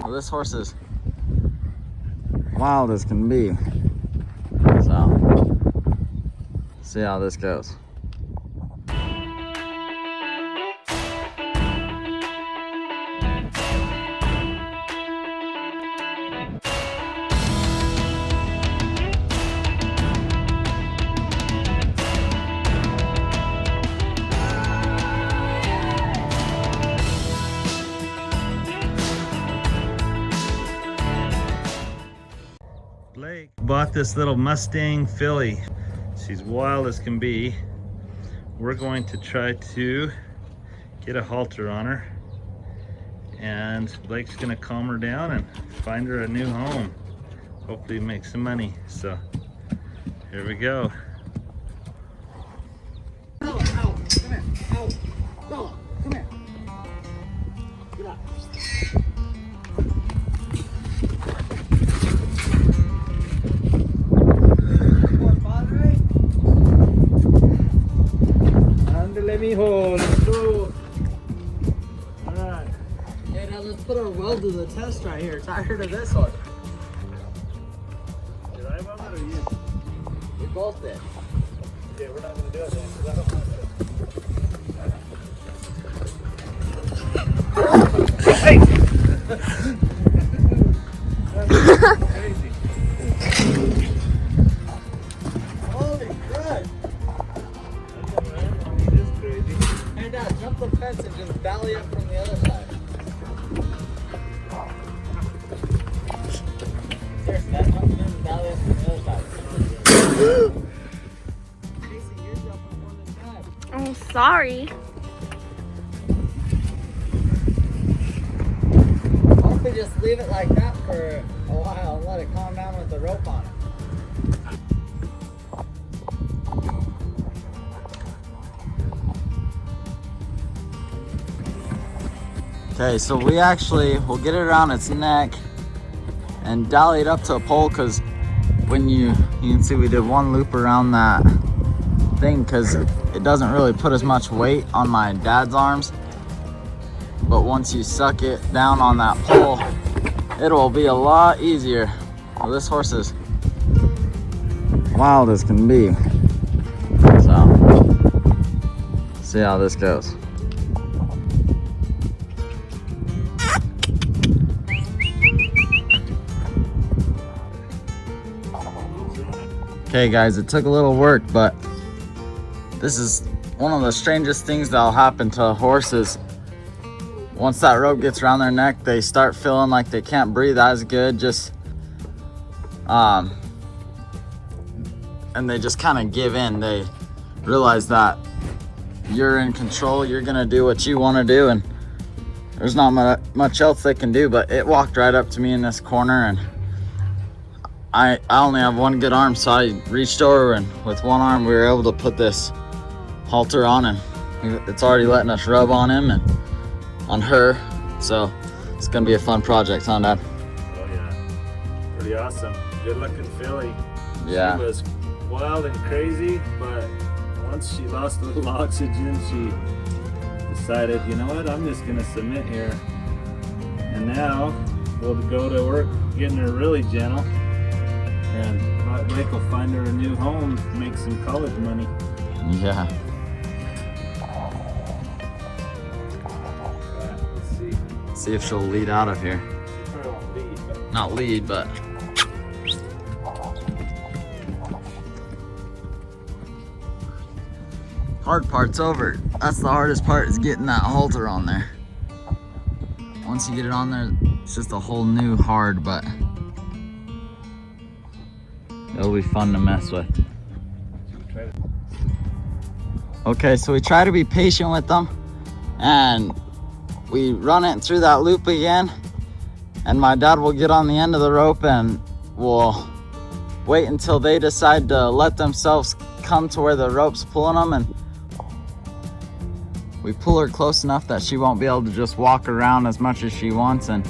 Well, this horse is wild as can be. So, see how this goes. Blake bought this little Mustang filly. She's wild as can be. We're going to try to get a halter on her, and Blake's gonna calm her down and find her a new home. Hopefully make some money. So here we go. Come here. Bella, come here. Get up. Ándale, mijo. Let's go. All right. Okay, now let's put our well to the test right here. Tired of this one. Did I bump it or you? We both did. Yeah, we're not gonna do it then, 'cause I don't want to. Hey! That's crazy. Holy crap. It is crazy. Hey, Dad, jump the fence and just belly up from the other side. Seriously, Dad, jump in and belly up from the other side. Casey, you're jumping more than Dad. I'm sorry. Or if we just leave it like that for a while and let it calm down with the rope on it. Okay, so we actually will get it around its neck and dolly it up to a pole, because when you can see we did one loop around that thing, because it doesn't really put as much weight on my dad's arms, but once you suck it down on that pole, it will be a lot easier. Well, this horse is wild as can be. So, see how this goes. Okay guys, it took a little work, but this is one of the strangest things that'll happen to horses. Once that rope gets around their neck, they start feeling like they can't breathe as good, and they just kind of give in. They realize that you're in control, you're gonna do what you want to do, and there's not much else they can do. But it walked right up to me in this corner, and I only have one good arm, so I reached over, and with one arm we were able to put this halter on, and it's already letting us rub on him and on her. So it's gonna be a fun project, huh, Dad? Oh yeah, pretty awesome. Good looking filly. Yeah. She was wild and crazy, but once she lost a little oxygen, she decided, you know what, I'm just gonna submit here. And now we'll go to work getting her really gentle, and Blake will find her a new home, make some college money. Yeah. Let's see. See if she'll lead out of here. She probably won't lead, but Not lead, but hard part's over. That's the hardest part, is getting that halter on there. Once you get it on there, it's just a whole new hard, but it'll be fun to mess with. Okay, so we try to be patient with them, and we run it through that loop again, and my dad will get on the end of the rope and we'll wait until they decide to let themselves come to where the rope's pulling them, and we pull her close enough that she won't be able to just walk around as much as she wants, and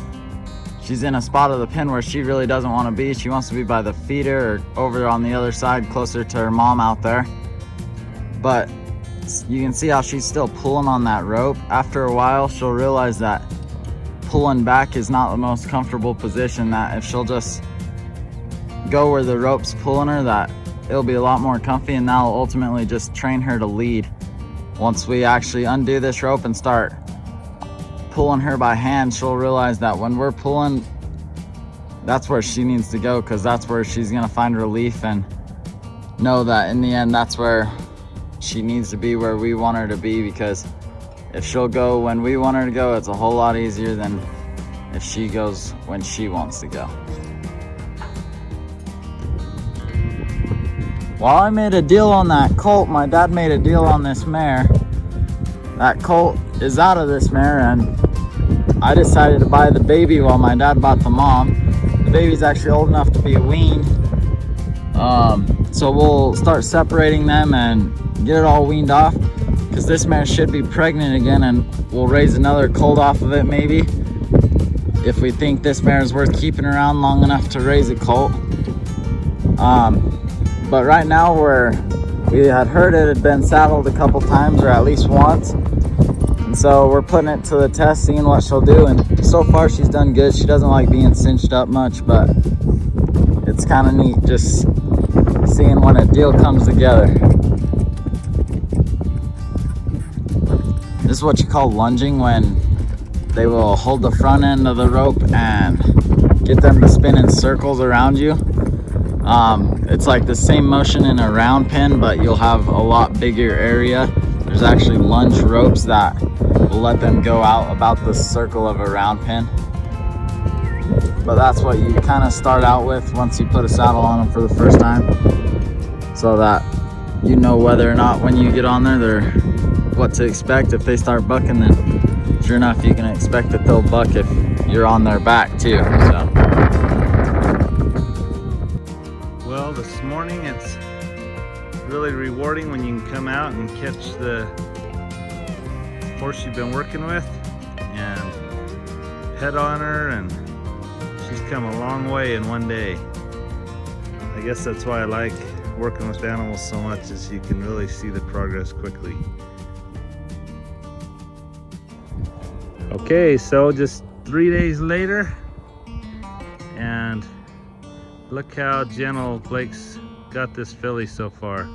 she's in a spot of the pen where she really doesn't want to be. She wants to be by the feeder or over on the other side closer to her mom out there. But you can see how she's still pulling on that rope. After a while, she'll realize that pulling back is not the most comfortable position, that if she'll just go where the rope's pulling her, that it'll be a lot more comfy, and that'll ultimately just train her to lead. Once we actually undo this rope and start pulling her by hand, she'll realize that when we're pulling, that's where she needs to go, because that's where she's gonna find relief and know that in the end that's where she needs to be, where we want her to be. Because if she'll go when we want her to go, it's a whole lot easier than if she goes when she wants to go. Well, I made a deal on that colt. My dad made a deal on this mare. That colt is out of this mare, and I decided to buy the baby while my dad bought the mom. The baby's actually old enough to be weaned. So we'll start separating them and get it all weaned off, because this mare should be pregnant again, and we'll raise another colt off of it maybe, if we think this mare is worth keeping around long enough to raise a colt. But right now we had heard it had been saddled a couple times, or at least once. And so we're putting it to the test, seeing what she'll do. And so far she's done good. She doesn't like being cinched up much, but it's kind of neat just seeing when a deal comes together. This is what you call lunging, when they will hold the front end of the rope and get them to spin in circles around you. It's like the same motion in a round pen, but you'll have a lot bigger area. There's actually lunge ropes that will let them go out about the circle of a round pen. But that's what you kind of start out with once you put a saddle on them for the first time, so that you know whether or not when you get on there, they're what to expect. If they start bucking, then sure enough you can expect that they'll buck if you're on their back too. So. Well, this morning it's really rewarding when you can come out and catch the horse you've been working with and pet on her, and she's come a long way in one day. I guess that's why I like working with animals so much, is you can really see the progress quickly. Okay, so just 3 days later, and look how gentle Blake's got this filly so far.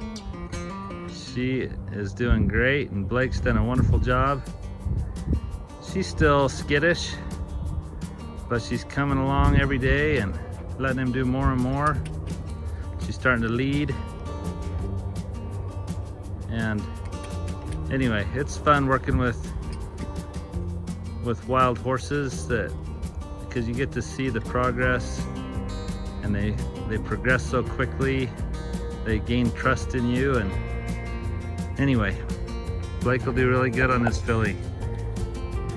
She is doing great, and Blake's done a wonderful job. She's still skittish, but she's coming along every day and letting him do more and more. She's starting to lead. And anyway, it's fun working with wild horses, that because you get to see the progress, and they progress so quickly. They gain trust in you. And anyway, Blake will do really good on this filly.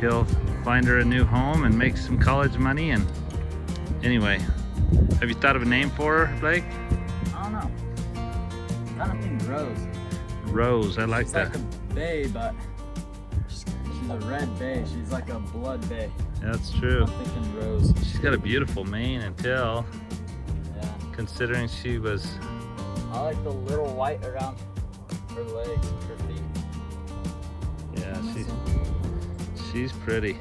He'll find her a new home and make some college money. And anyway, have you thought of a name for her, Blake? I don't know. I kind of think Rose. Rose, I like that. She's like a bay, but she's a red bay. She's like a blood bay. That's true. I'm thinking Rose. She's got a beautiful mane and tail. Yeah. Considering she was... I like the little white around her legs, her feet. Yeah, she's pretty.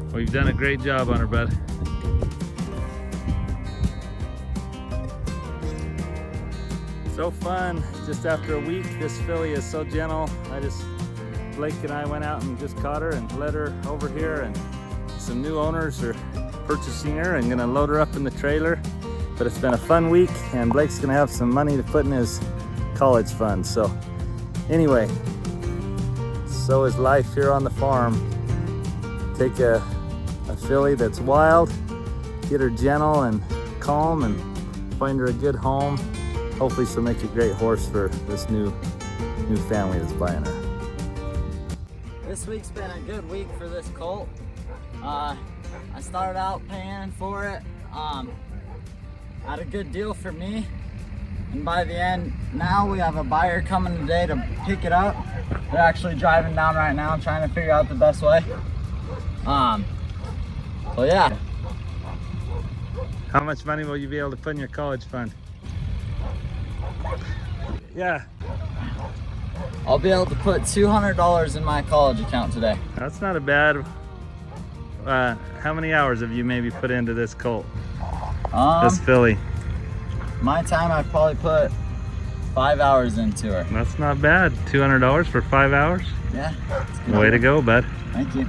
Well, you've done a great job on her, bud. So fun, just after a week. This filly is so gentle. Blake and I went out and just caught her and led her over here, and some new owners are purchasing her and gonna load her up in the trailer. But it's been a fun week, and Blake's gonna have some money to put in his college fund. So anyway, so is life here on the farm. Take a filly that's wild, get her gentle and calm, and find her a good home. Hopefully she'll make a great horse for this new family that's buying her. This week's been a good week for this colt. I started out paying for it. Had a good deal for me, and by the end, now we have a buyer coming today to pick it up. They're actually driving down right now, trying to figure out the best way. So yeah. How much money will you be able to put in your college fund? Yeah. I'll be able to put $200 in my college account today. That's not a bad how many hours have you maybe put into this colt, Um, this filly? my time, I probably put 5 hours into her. That's not bad. $200 for 5 hours. Yeah. Way to go, bud. Thank you.